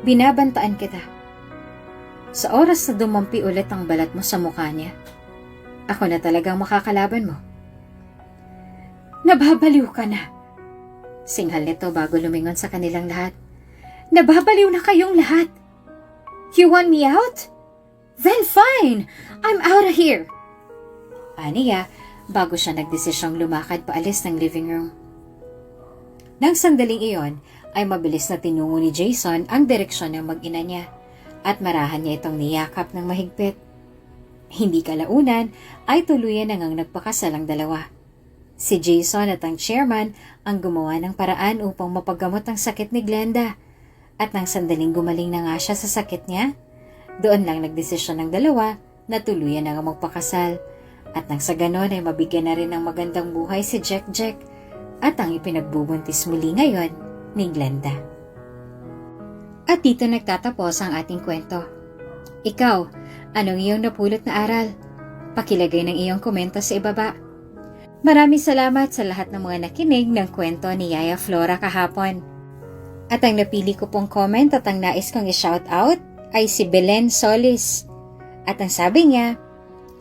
Binabantaan kita. Sa oras na dumampi ulit ang balat mo sa mukha niya, ako na talagang makakalaban mo. Nababaliw ka na. Singhal nito bago lumingon sa kanilang lahat. Nababaliw na kayong lahat. You want me out? Then fine, I'm out of here. Aniya, bago siya nagdesisyong lumakad paalis ng living room. Nang sandaling iyon, ay mabilis na tinungo ni Jason ang direksyon ng mag-ina niya at marahan niya itong niyakap ng mahigpit. Hindi kalaunan ay tuluyan na ngang nagpakasal ang dalawa. Si Jason at ang chairman ang gumawa ng paraan upang mapagamot ang sakit ni Glenda at nang sandaling gumaling na nga siya sa sakit niya, doon lang nagdesisyon ng dalawa na tuluyan na nga magpakasal at nang sa ganon ay mabigyan na rin ng magandang buhay si Jack at ang ipinagbubuntis muli ngayon ni Glenda. At dito nagtatapos ang ating kwento. Ikaw, anong iyong napulot na aral? Pakilagay ng iyong komento sa ibaba. Maraming salamat sa lahat ng mga nakinig ng kwento ni Yaya Flora kahapon. At ang napili ko pong comment at ang nais kong i-shout out ay si Belen Solis. At ang sabi niya,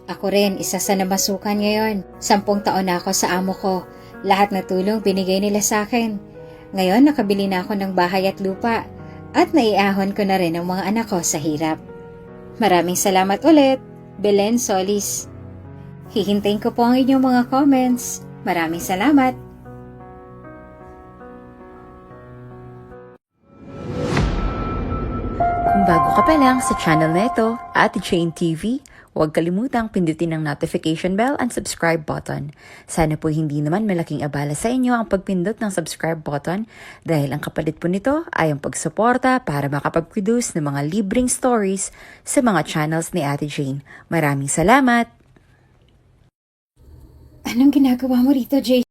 ako rin isa sa namasukan ngayon. 10 taon na ako sa amo ko. Lahat na tulong binigay nila sa akin. Ngayon nakabili na ako ng bahay at lupa at naiahon ko na rin ang mga anak ko sa hirap. Maraming salamat ulit, Belen Solis. Hihintayin ko po ang inyong mga comments. Maraming salamat. Kung bago ka pa lang sa channel na ito, Ate Jane TV, huwag kalimutang pindutin ang notification bell and subscribe button. Sana po hindi naman malaking abala sa inyo ang pagpindot ng subscribe button dahil ang kapalit po nito ay ang pagsuporta para makapag-produce ng mga libreng stories sa mga channels ni Ate Jane. Maraming salamat! Anong ginagawa mo rito, Jay?